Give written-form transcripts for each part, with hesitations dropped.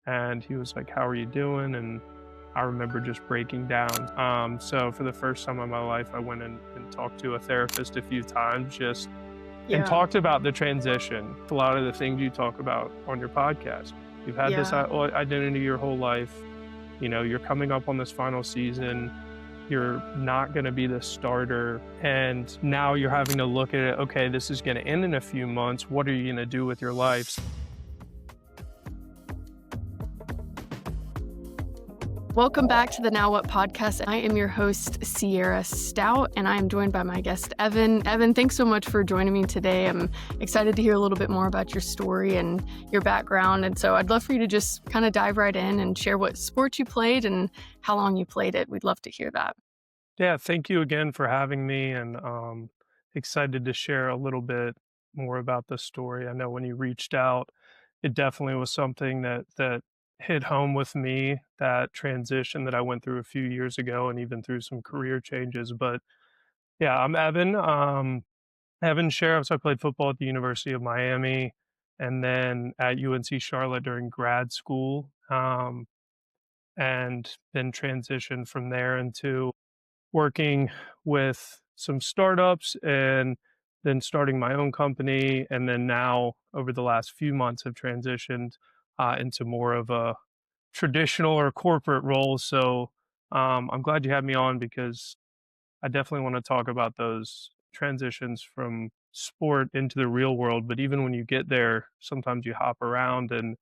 and he was like, "How are you doing?" And I remember just breaking down. So for the first time in my life, I went and talked to a therapist a few times, just and Yeah. talked about the transition. A lot of the things you talk about on your podcast. You've had this Yeah. identity your whole life. You know, you're coming up on this final season. You're not going to be the starter. And now you're having to look at it. Okay, this is going to end in a few months. What are you going to do with your life? Welcome back to the Now What podcast. I am your host, Sierra Stout, and I am joined by my guest, Evan. Evan, thanks so much for joining me today. I'm excited to hear a little bit more about your story and your background. And so I'd love for you to just kind of dive right in and share what sport you played and how long you played it. We'd love to hear that. Yeah, thank you again for having me, and excited to share a little bit more about the story. I know when you reached out, it definitely was something that hit home with me, that transition that I went through a few years ago, and even through some career changes. But yeah, I'm Evan. Evan Sheriffs. I played football at the University of Miami, and then at UNC Charlotte during grad school, and then transitioned from there into working with some startups and then starting my own company. And then now, over the last few months, have transitioned into more of a traditional or corporate role. So I'm glad you had me on because I definitely want to talk about those transitions from sport into the real world. But even when you get there, sometimes you hop around and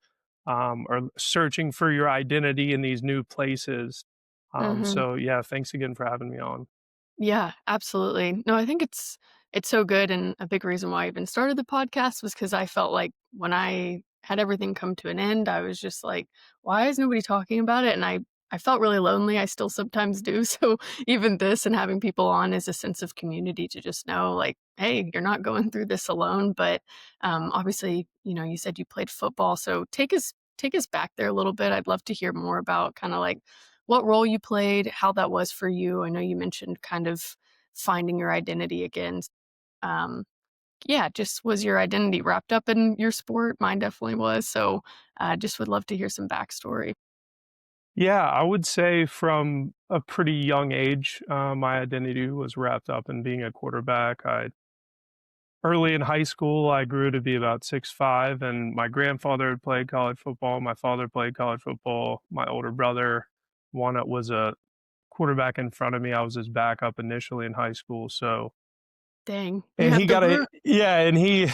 are searching for your identity in these new places. Mm-hmm. So yeah, thanks again for having me on. Yeah, absolutely. No, I think it's so good, and a big reason why I even started the podcast was because I felt like when I had everything come to an end, I was just like, "Why is nobody talking about it?" And I felt really lonely. I still sometimes do. So even this and having people on is a sense of community to just know, like, hey, you're not going through this alone. But obviously, you said you played football, so take us back there a little bit. I'd love to hear more about kind of like what role you played, how that was for you. I know you mentioned kind of finding your identity again. Um, yeah, just was your identity wrapped up in your sport? Mine definitely was. So just would love to hear some backstory. Yeah, I would say from a pretty young age, my identity was wrapped up in being a quarterback. Early in high school, I grew to be about 6'5", and my grandfather had played college football. My father played college football. My older brother, was a quarterback in front of me. I was his backup initially in high school. So, Dang, you and he have the got a, root. yeah, and he,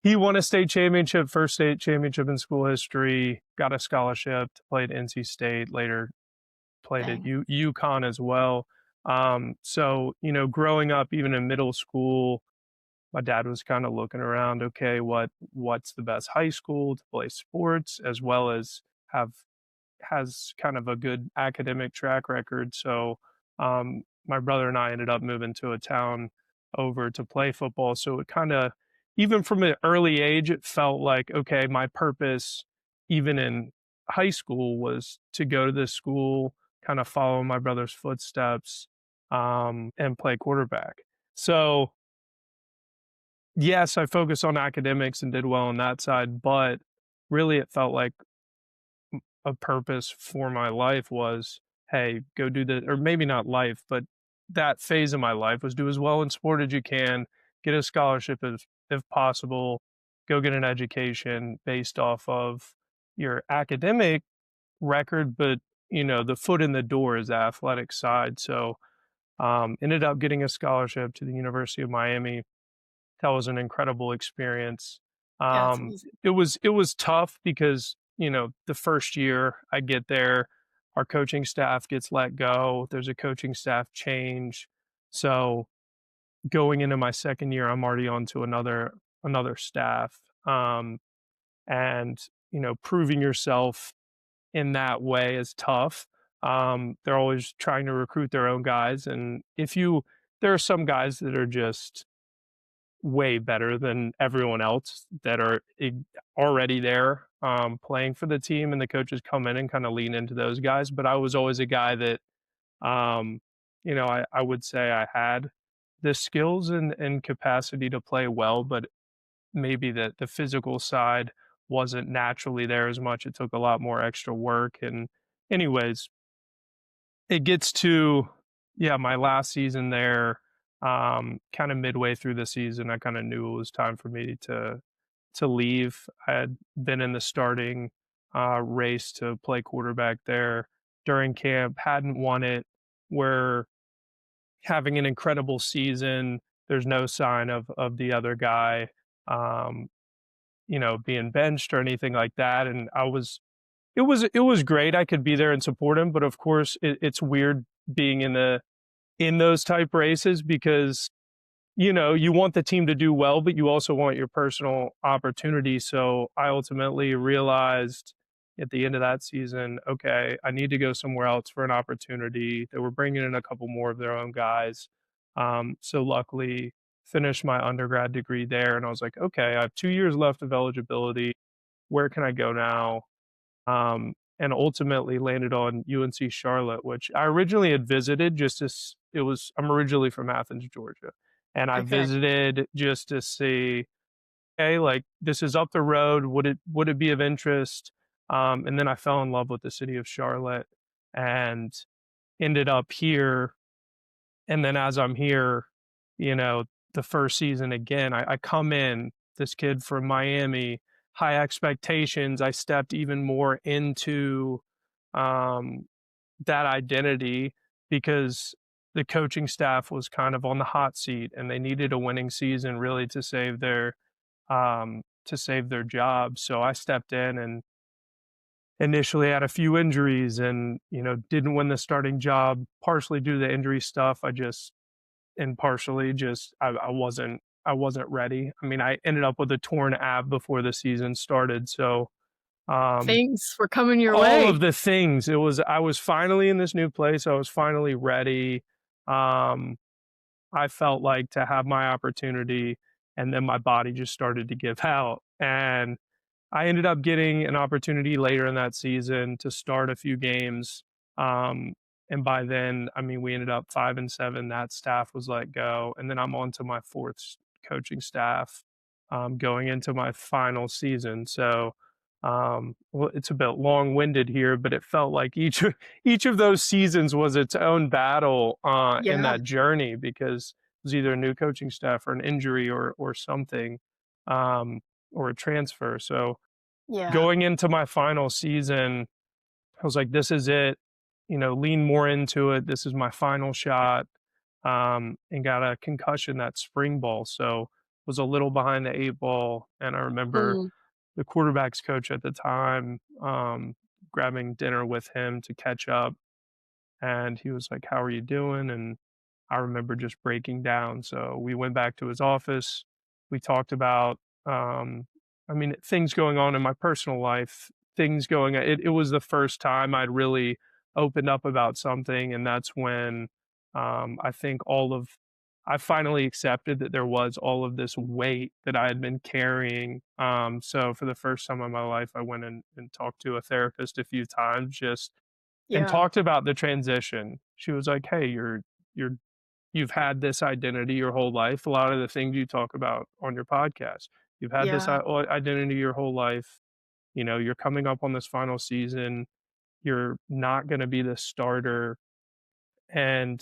he won a state championship, first state championship in school history, got a scholarship to play at NC State, later played at Dang. UConn as well. So, growing up, even in middle school, my dad was kind of looking around, okay, what's the best high school to play sports as well as have has kind of a good academic track record. So my brother and I ended up moving to a town over to play football. So it kind of, even from an early age, it felt like, okay, my purpose, even in high school, was to go to this school, kind of follow my brother's footsteps, and play quarterback. So yes, I focused on academics and did well on that side, but really it felt like a purpose for my life was, hey, go do the, or maybe not life, but that phase of my life was do as well in sport as you can, get a scholarship if possible, go get an education based off of your academic record, but the foot in the door is the athletic side. So ended up getting a scholarship to the University of Miami. That was an incredible experience. Yeah, it's amazing. It was tough because, the first year I get there, our coaching staff gets let go. There's a coaching staff change. So going into my second year, I'm already on to another staff. And, proving yourself in that way is tough. They're always trying to recruit their own guys. And there are some guys that are just way better than everyone else that are already there, playing for the team, and the coaches come in and kind of lean into those guys. But I was always a guy that, um, I would say I had the skills and capacity to play well, but maybe the physical side wasn't naturally there as much. It took a lot more extra work. And anyways, it gets to, yeah, my last season there, kind of midway through the season, I kind of knew it was time for me to leave. I had been in the starting race to play quarterback there during camp, hadn't won it. We're having an incredible season. There's no sign of the other guy, um, being benched or anything like that. And it was great. I could be there and support him, but of course, it's weird being in those type races because you want the team to do well, but you also want your personal opportunity. So I ultimately realized at the end of that season, okay, I need to go somewhere else for an opportunity. They were bringing in a couple more of their own guys. So luckily, finished my undergrad degree there, and I was like, okay, I have 2 years left of eligibility. Where can I go now? And ultimately landed on UNC Charlotte, which I originally had visited just as it was. I'm originally from Athens, Georgia, and I Okay. visited just to see, hey, like this is up the road. Would it be of interest? And then I fell in love with the city of Charlotte and ended up here. And then as I'm here, you know, the first season again, I come in, this kid from Miami, high expectations. I stepped even more into um, that identity because the coaching staff was kind of on the hot seat and they needed a winning season really to save their job. So I stepped in and initially had a few injuries and didn't win the starting job partially due to the injury stuff. And partially just I wasn't ready. I mean, I ended up with a torn ab before the season started, so, um, Things were coming your all way. of the things, I was finally in this new place, I was finally ready, um, I felt like to have my opportunity, and then my body just started to give out, and I ended up getting an opportunity later in that season to start a few games. Um, and by then, I mean, we ended up 5-7. That staff was let go. And then I'm on to my fourth coaching staff going into my final season. So, well, it's a bit long winded here, but it felt like each of those seasons was its own battle in Yeah, that journey because it was either a new coaching staff or an injury or something um, or a transfer. So, yeah. going into my final season, I was like, "This is it," lean more into it. This is my final shot, and got a concussion that spring ball, so was a little behind the 8 ball, and I remember Mm, the quarterback's coach at the time, grabbing dinner with him to catch up, and he was like, "How are you doing?" And I remember just breaking down. So we went back to his office. We talked about, I mean, things going on in my personal life, things going. It was the first time I'd really opened up about something, and that's when I think I finally accepted that there was all of this weight that I had been carrying. So for the first time in my life, I went and talked to a therapist a few times, just and yeah, talked about the transition. She was like, "Hey, you're you've had this identity your whole life. A lot of the things you talk about on your podcast, you've had this yeah, identity your whole life. You're coming up on this final season. You're not going to be the starter, and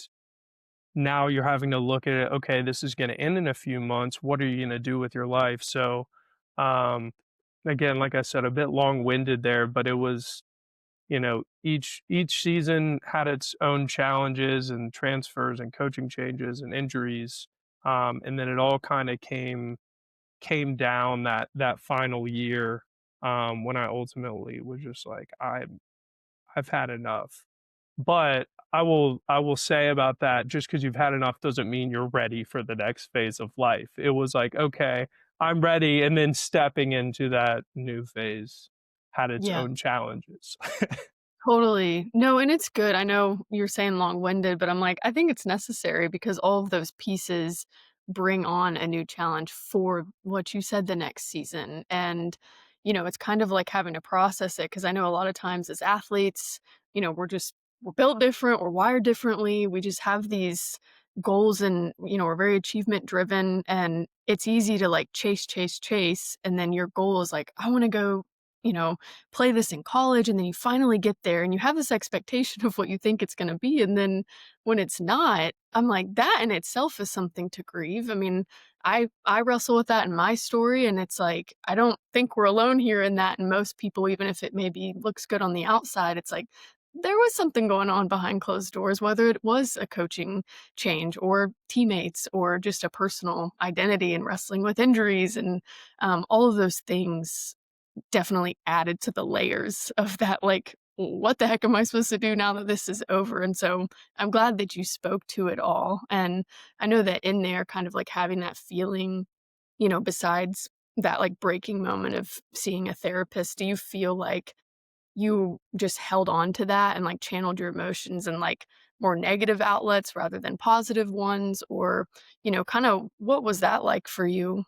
now you're having to look at it. Okay, this is going to end in a few months. What are you going to do with your life?" So, um, again, like I said, a bit long winded there, but it was each season had its own challenges and transfers and coaching changes and injuries, and then it all kind of came down that final year when I ultimately was just like I've had enough. But I will say about that, just because you've had enough doesn't mean you're ready for the next phase of life. It was like, okay, I'm ready, and then stepping into that new phase had its yeah. own challenges. Totally. No, and it's good. I know you're saying long-winded, but I'm like, I think it's necessary because all of those pieces bring on a new challenge for what you said the next season. And, it's kind of like having to process it because I know a lot of times as athletes, we're built different, we're wired differently. We just have these goals and, are very achievement driven, and it's easy to like chase, chase, chase. And then your goal is like, I want to go, you know, play this in college. And then you finally get there and you have this expectation of what you think it's going to be. And then when it's not, I'm like, that in itself is something to grieve. I mean, I wrestle with that in my story. And it's like, I don't think we're alone here in that. And most people, even if it maybe looks good on the outside, it's like, there was something going on behind closed doors, whether it was a coaching change or teammates or just a personal identity and wrestling with injuries, and all of those things definitely added to the layers of that, like, what the heck am I supposed to do now that this is over? And so I'm glad that you spoke to it all. And I know that in there, kind of like having that feeling, besides that like breaking moment of seeing a therapist, do you feel like you just held on to that and, like, channeled your emotions in, like, more negative outlets rather than positive ones? Or, kinda what was that like for you?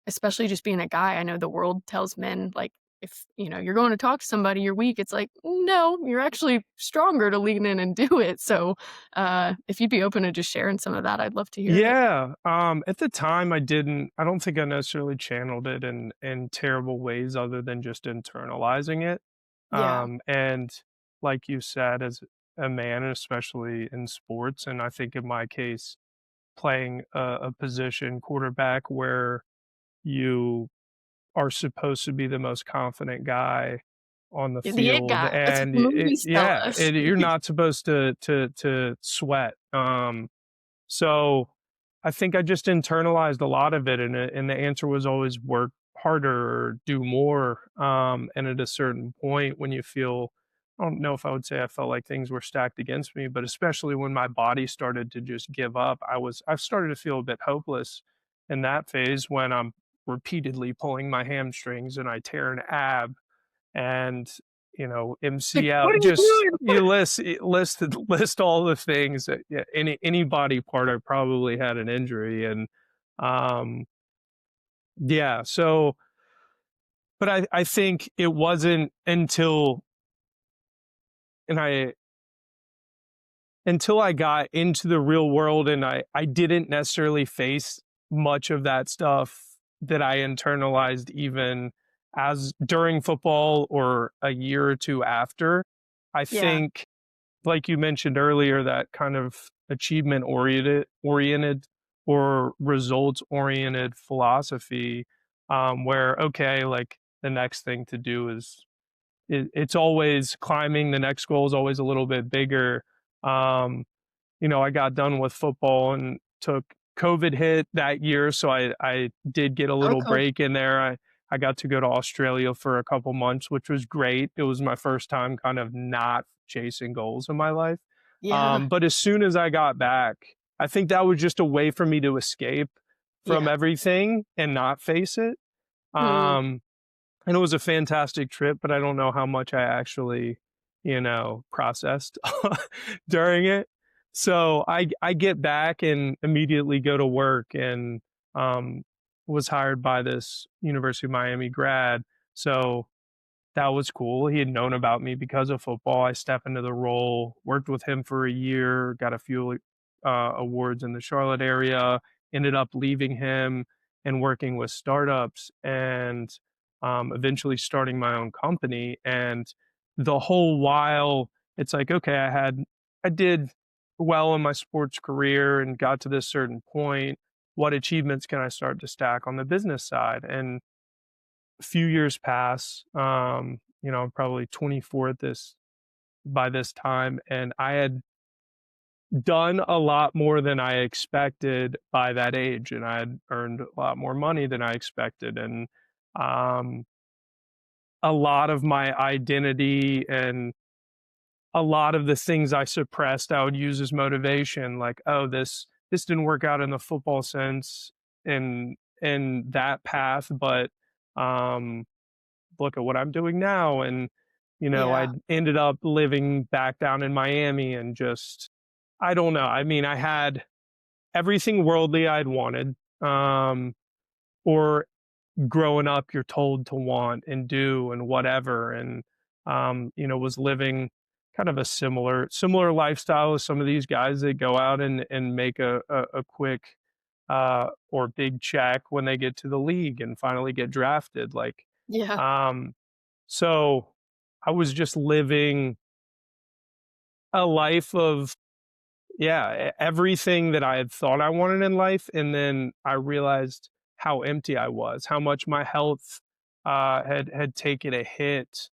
Especially just being a guy, I know the world tells men, like, if, you're going to talk to somebody, you're weak. It's like, "No, you're actually stronger to lean in and do it." So, if you'd be open to just sharing some of that, I'd love to hear it. Yeah, at the time, I don't think I necessarily channeled it in terrible ways other than just internalizing it. Yeah. And like you said, as a man, especially in sports, and I think in my case, playing a position, quarterback, where you are supposed to be the most confident guy on the The it field, guy. That's what and the movies tell yeah, us. you're not supposed to sweat. So I think I just internalized a lot of it, and the answer was always work harder or do more. And at a certain point, when you feel, I don't know if I would say I felt like things were stacked against me, but especially when my body started to just give up, I started to feel a bit hopeless in that phase when I'm repeatedly pulling my hamstrings and I tear an ab and Like, "What MCL, are you just doing?" you list all the things that, yeah, any body part I probably had an injury. And um yeah, so but I think it wasn't and I until I got into the real world and I didn't necessarily face much of that stuff that I internalized even as during football or a year or two after. I Yeah. think, like you mentioned earlier, that kind of achievement oriented or results oriented philosophy, where, okay, like the next thing to do is it's always climbing, the next goal is always a little bit bigger. um I got done with football and took COVID hit that year, so I did get a little Okay. break in there. I got to go to Australia for a couple months, which was great. It was my first time kind of not chasing goals in my life. Yeah. But as soon as I got back, I think that was just a way for me to escape from Yeah. everything and not face it. Mm. Um, and it was a fantastic trip, but I don't know how much I actually, processed during it. So I get back and immediately go to work and um, was hired by this University of Miami grad. So that was cool. He had known about me because of football. I stepped into the role, worked with him for a year, got a few awards in the Charlotte area, ended up leaving him and working with startups and eventually starting my own company. And the whole while, it's like, okay, I did well in my sports career and got to this certain point. What achievements can I start to stack on the business side? And few years pass. I'm probably 24 at this by this time, and I had done a lot more than I expected by that age, and I had earned a lot more money than I expected, and um, a lot of my identity and a lot of the things I suppressed, I would use as motivation, like, oh, this didn't work out in the football sense in that path, but um look at what I'm doing now. And, I Yeah. ended up living back down in Miami and just, I don't know. I mean, I had everything worldly I'd wanted, or growing up, you're told to want and do and whatever. And, was living kind of a similar lifestyle as some of these guys that go out and make a quick or big check when they get to the league and finally get drafted. Like, Yeah. um, so I was just living a life of, yeah, everything that I had thought I wanted in life, and then I realized how empty I was, how much my health had taken a hit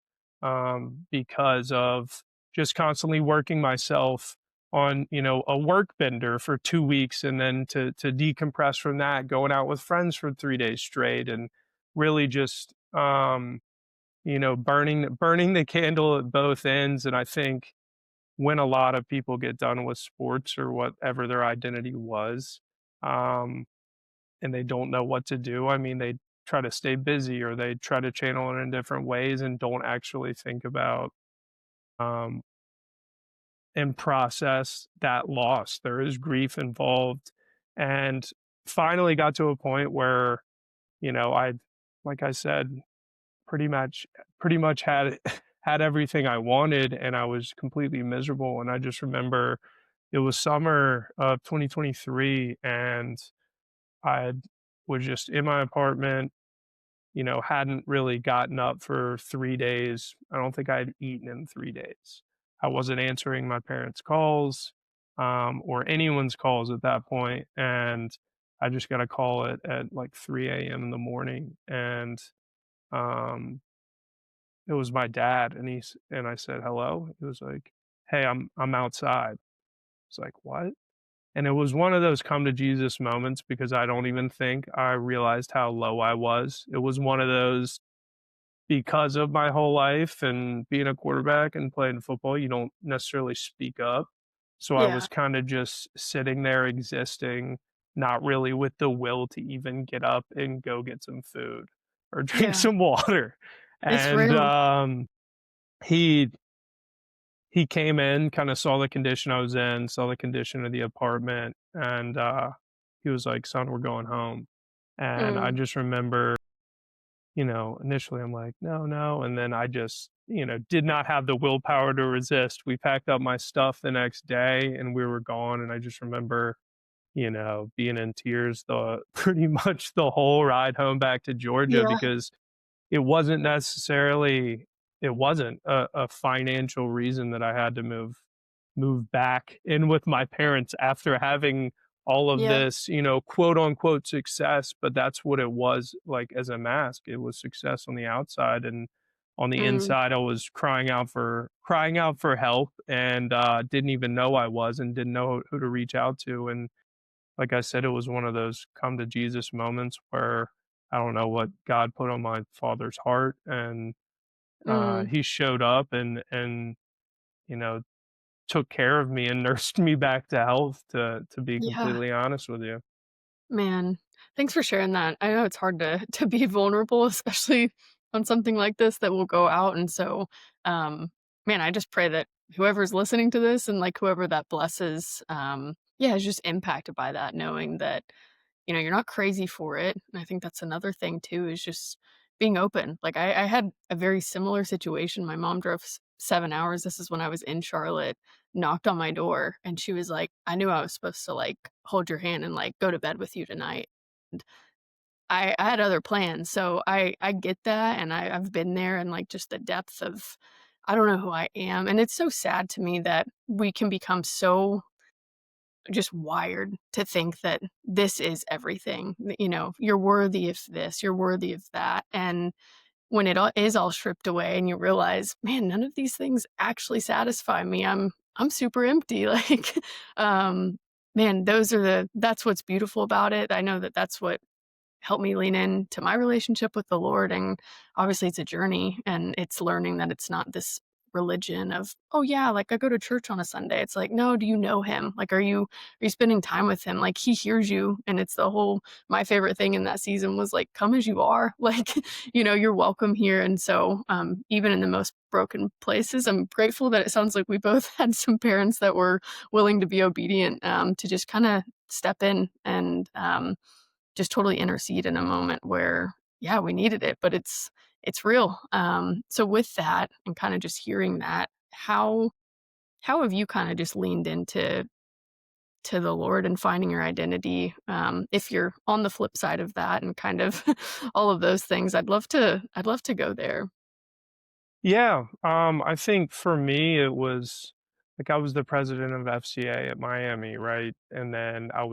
because of just constantly working myself on, a work bender for 2 weeks, and then to decompress from that, going out with friends for 3 days straight, and really just burning the candle at both ends. And I think when a lot of people get done with sports or whatever their identity was, um, and they don't know what to do, I mean, they try to stay busy or they try to channel it in different ways and don't actually think about um, and process that loss. There is grief involved. And finally got to a point where, I, like I said, pretty much had had everything I wanted, and I was completely miserable. And I just remember it was summer of 2023, and I was just in my apartment, hadn't really gotten up for 3 days. I don't think I'd eaten in 3 days. I wasn't answering my parents' calls, or anyone's calls at that point, and I just got a call at, like, 3 a.m. in the morning, and, um it was my dad, and and I said, "Hello?" He was like, "Hey, I'm outside." I was like, "What?" And it was one of those come to Jesus moments because I don't even think I realized how low I was. It was one of those, because of my whole life and being a quarterback and playing football, you don't necessarily speak up. So I Yeah. was kinda just sitting there existing, not really with the will to even get up and go get some food or drink Yeah. some water. It's And, real. he he came in, kinda saw the condition I was in, saw the condition of the apartment, and, he was like, "Son, we're going home." And I Mm. just remember, initially I'm like, "No, no," and then I just, did not have the willpower to resist. We packed up my stuff the next day and we were gone, and I just remember, being in tears the pretty much the whole ride home back to Georgia, Yeah. because it wasn't necessarily it wasn't a financial reason that I had to move back in with my parents after having all of Yeah. this, quote unquote success, but that's what it was like as a mask. It was success on the outside, and on the Mm. inside I was crying out for help, and didn't even know I was, and didn't know who to reach out to. And like I said, it was one of those come to Jesus moments where I don't know what God put on my father's heart, and Mm. he showed up and you know took care of me and nursed me back to health. To be Yeah. completely honest with you. Man, thanks for sharing that. I know it's hard to to be vulnerable, especially on something like this that will go out, and so, um, man, I just pray that whoever's listening to this and, like, whoever that blesses, yeah, is just impacted by that, knowing that you're not crazy for it. And I think that's another thing too, is just being open. Like I had a very similar situation. My mom drove 7 hours. This is when I was in Charlotte, knocked on my door, and she was like, I knew I was supposed to like hold your hand and like go to bed with you tonight. And I had other plans. So I get that, and I've been there, and like just the depth of I don't know who I am. And it's so sad to me that we can become so just wired to think that this is everything. You're worthy of this, you're worthy of that. And when it all is all stripped away and you realize, man, none of these things actually satisfy me. I'm super empty. Like, um, man, that's what's beautiful about it. I know that that's what help me lean into my relationship with the Lord. And obviously, it's a journey, and it's learning that it's not this religion of, oh yeah, like I go to church on a Sunday. It's like, no, do you know him? Like, are you spending time with him? Like, he hears you. And it's the whole my favorite thing in that season was like, come as you are. Like, you're welcome here. And so even in the most broken places, I'm grateful that it sounds like we both had some parents that were willing to be obedient, to just kind of step in and just totally intercede in a moment where, yeah, we needed it, but it's real. So with that and kind of just hearing that, how how have you kinda just leaned into the Lord and finding your identity, if you're on the flip side of that and kind of all of those things? I'd love to go there. Yeah, I think for me it was like I was the president of FCA at Miami, right? And then I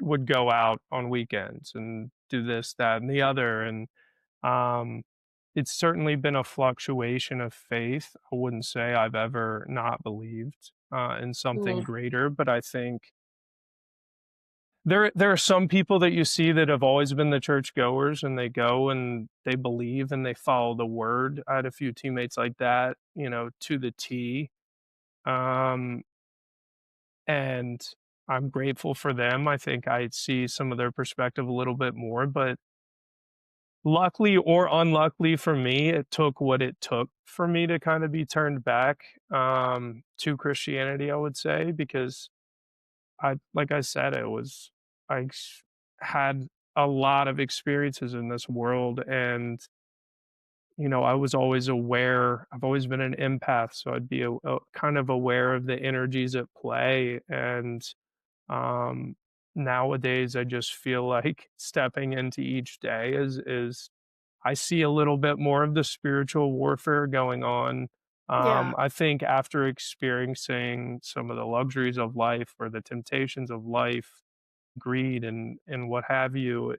would go out on weekends and do this, that, and the other. And um, it's certainly been a fluctuation of faith. I wouldn't say I've ever not believed in something Mm, greater, but I think there are some people that you see that have always been the church goers and they go and they believe and they follow the word. I had a few teammates like that, to the T. Um, and I'm grateful for them. I think I see some of their perspective a little bit more, but luckily or unluckily for me, it took what it took for me to kind of be turned back to Christianity, I would say, because like I said, I had a lot of experiences in this world, and I was always aware. I've always been an empath, so I'd be kind of aware of the energies at play. And um, nowadays, I just feel like stepping into each day is I see a little bit more of the spiritual warfare going on. yeah, I think after experiencing some of the luxuries of life or the temptations of life, greed and what have you,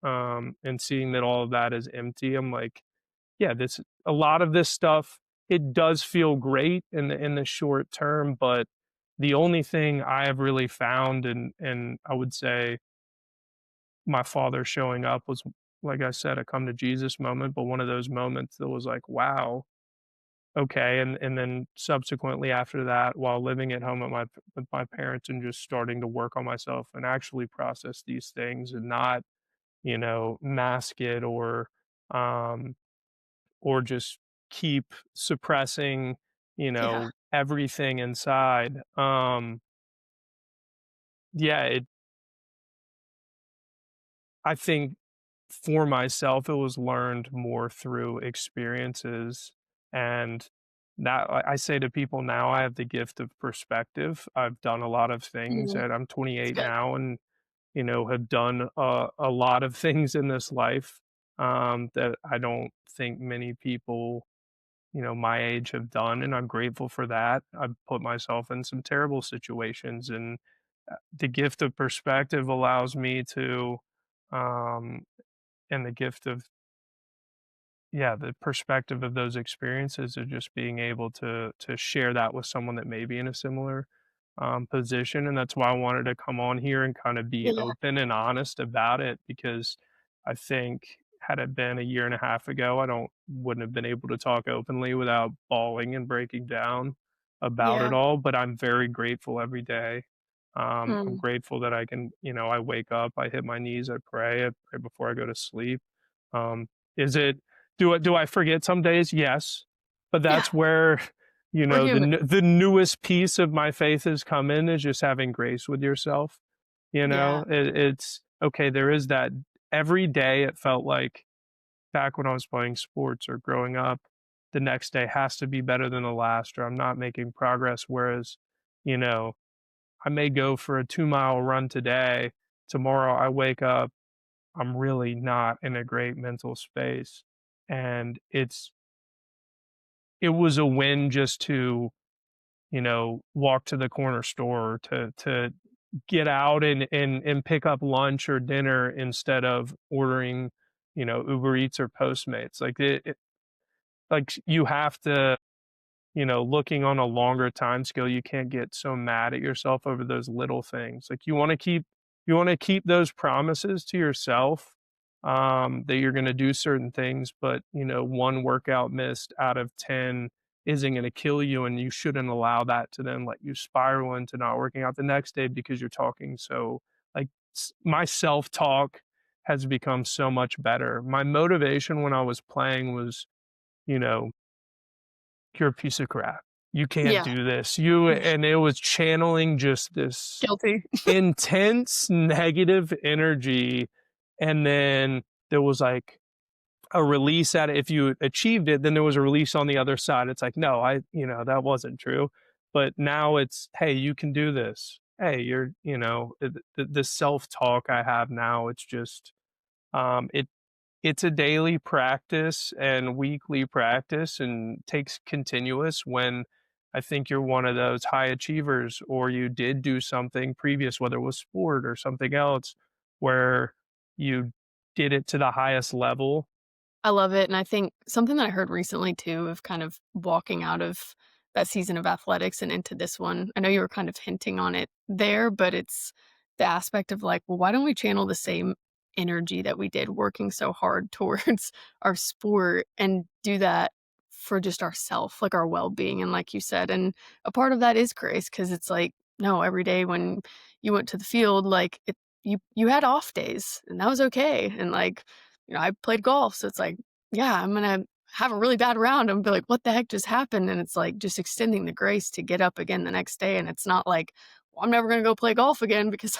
and seeing that all of that is empty, I'm like, yeah, this a lot of this stuff, it does feel great in the short term, but the only thing I have really found, and I would say my father showing up was, like I said, a come to Jesus moment, but one of those moments that was like, wow, okay. And then subsequently after that, while living at home with my parents and just starting to work on myself and actually process these things and not, mask it um or just keep suppressing, yeah, everything inside. Yeah, I think for myself, it was learned more through experiences. And that I say to people now, I have the gift of perspective. I've done a lot of things, mhm, and I'm it's 28 good. now, and have done a lot of things in this life that I don't think many people my age have done, and I'm grateful for that. I've put myself in some terrible situations, and the gift of perspective allows me to, um, and the gift of yeah, the perspective of those experiences of just being able to share that with someone that may be in a similar position, and that's why I wanted to come on here and kind of be Yeah, open and honest about it because I think had it been a year and a half ago, I don't wouldn't have been able to talk openly without bawling and breaking down about it yeah, all. But I'm very grateful every day. I'm mm, grateful that I can, I wake up, I hit my knees, I pray before I go to sleep. Is it do I forget some days? Yes. But yeah, that's where, we're human. the newest piece of my faith has come in is just having grace with yourself. Yeah, It's okay, there is that every day it felt like back when I was playing sports or growing up, the next day has to be better than the last, or I'm not making progress. Whereas, you know, I may go for a 2-mile run today. Tomorrow I wake up, I'm really not in a great mental space. And it was a win just to, walk to the corner store to get out and pick up lunch or dinner instead of ordering, Uber Eats or Postmates. Like you have to looking on a longer time scale, you can't get so mad at yourself over those little things. Like you want to keep those promises to yourself that you're going to do certain things, but one workout missed out of 10 isn't going to kill you, and you shouldn't allow that to then let you spiral into not working out the next day because you're talking so like my self-talk has become so much better. My motivation when I was playing was, you know, you're a piece of crap. You can't yeah, do this. And it was channeling just this guilty. intense negative energy. And then there was like a release at it. If you achieved it, then there was a release on the other side. It's like, no, that wasn't true. but now it's, hey, you can do this. Hey, you're, the self-talk I have now, it's just, it's a daily practice and weekly practice and takes continuous when I think you're one of those high achievers or you did do something previous, whether it was sport or something else, where you did it to the highest level. I love it, and I think something that I heard recently too of kind of walking out of that season of athletics and into this one, I know you were kind of hinting on it there, but it's the aspect of like, well, why don't we channel the same energy that we did working so hard towards our sport and do that for just ourself, like our well-being, and like you said, and a part of that is grace because it's like, no, every day when you went to the field, like, you had off days, and that was okay, and, like, I played golf, so it's like, yeah, I'm gonna have a really bad round and be like, "What the heck just happened?" And it's like just extending the grace to get up again the next day, and it's not like, "Well, I'm never gonna go play golf again because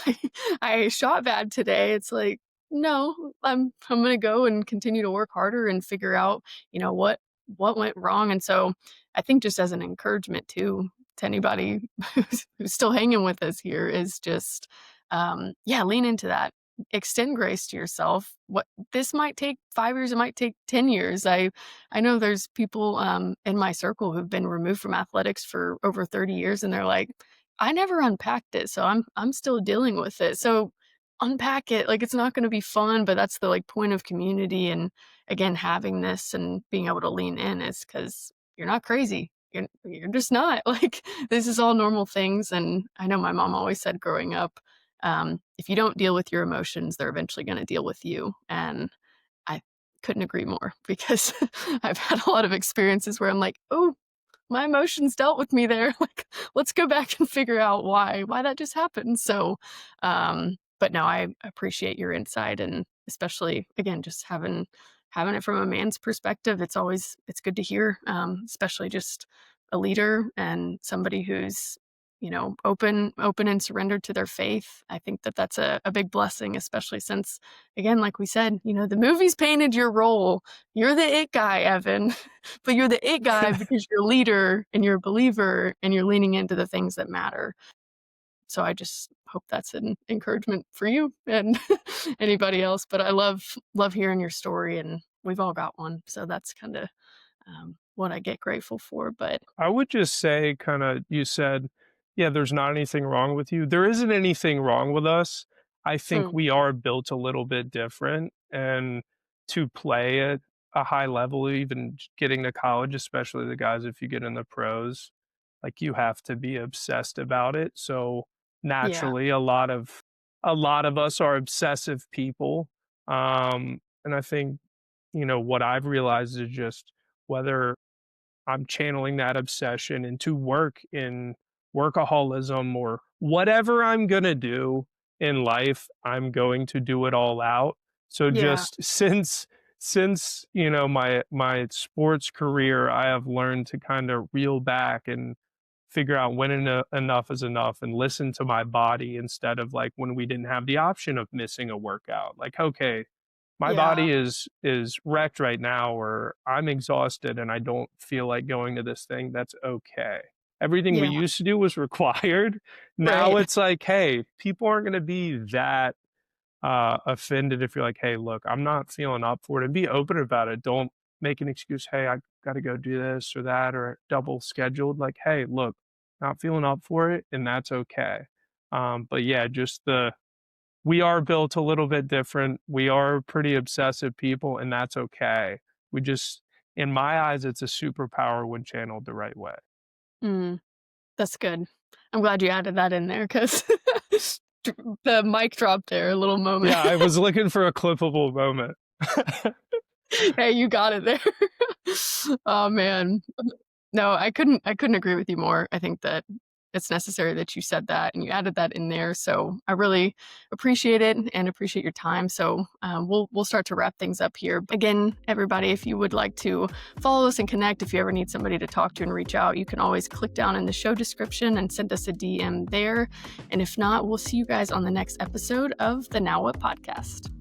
I shot bad today." It's like, "No, I'm gonna go and continue to work harder and figure out, what went wrong." And so, I think just as an encouragement too to anybody who's still hanging with us here is just, yeah, lean into that. Extend grace to yourself. What this might take 5 years, it might take 10 years. I know there's people, in my circle who've been removed from athletics for over 30 years, and they're like, "I never unpacked it, so I'm still dealing with it." So, unpack it, like, it's not gonna be fun, but that's the, like, point of community and, again, having this and being able to lean in is because 'cause you're not crazy. You're just not, like, this is all normal things, and I know my mom always said growing up, if you don't deal with your emotions, they're eventually going to deal with you. And I couldn't agree more because I've had a lot of experiences where I'm like, oh, my emotions dealt with me there. Like, let's go back and figure out why that just happened. So, but no, I appreciate your insight and especially again, just having it from a man's perspective. It's good to hear, especially just a leader and somebody who's open and surrendered to their faith. I think that that's a big blessing, especially since, again, like we said, the movies painted your role. You're the it guy, Evan, but you're the it guy because you're a leader and you're a believer and you're leaning into the things that matter. So I just hope that's an encouragement for you and anybody else. But I love hearing your story, and we've all got one. So that's kind of what I get grateful for. But I would just say, kind of, you said, yeah, there's not anything wrong with you. There isn't anything wrong with us. I think mm, we are built a little bit different. And to play at a high level, even getting to college, especially the guys, if you get in the pros, like you have to be obsessed about it. So yeah, naturally, a lot of us are obsessive people. And I think, what I've realized is just whether I'm channeling that obsession into work in workaholism or whatever I'm gonna do in life, I'm going to do it all out. So yeah, just since my sports career, I have learned to kind of reel back and figure out when enough is enough and listen to my body instead of like when we didn't have the option of missing a workout. Like, okay, my yeah, body is wrecked right now or I'm exhausted and I don't feel like going to this thing, that's okay. Everything we yeah, used to do was required. Now right, it's like, hey, people aren't going to be that offended if you're like, hey, look, I'm not feeling up for it, and be open about it. Don't make an excuse. Hey, I got to go do this or that or double scheduled. Like, hey, look, not feeling up for it, and that's okay. But yeah, just we are built a little bit different. We are pretty obsessive people, and that's okay. We just, in my eyes, it's a superpower when channeled the right way. mm, that's good. I'm glad you added that in there because the mic drop there, a little moment. Yeah, I was looking for a clippable moment. Hey, you got it there. Oh, man. No, I couldn't agree with you more. I think that it's necessary that you said that and you added that in there. So I really appreciate it and appreciate your time. So we'll start to wrap things up here. Again, everybody, if you would like to follow us and connect, if you ever need somebody to talk to and reach out, you can always click down in the show description and send us a DM there. And if not, we'll see you guys on the next episode of the Now What podcast.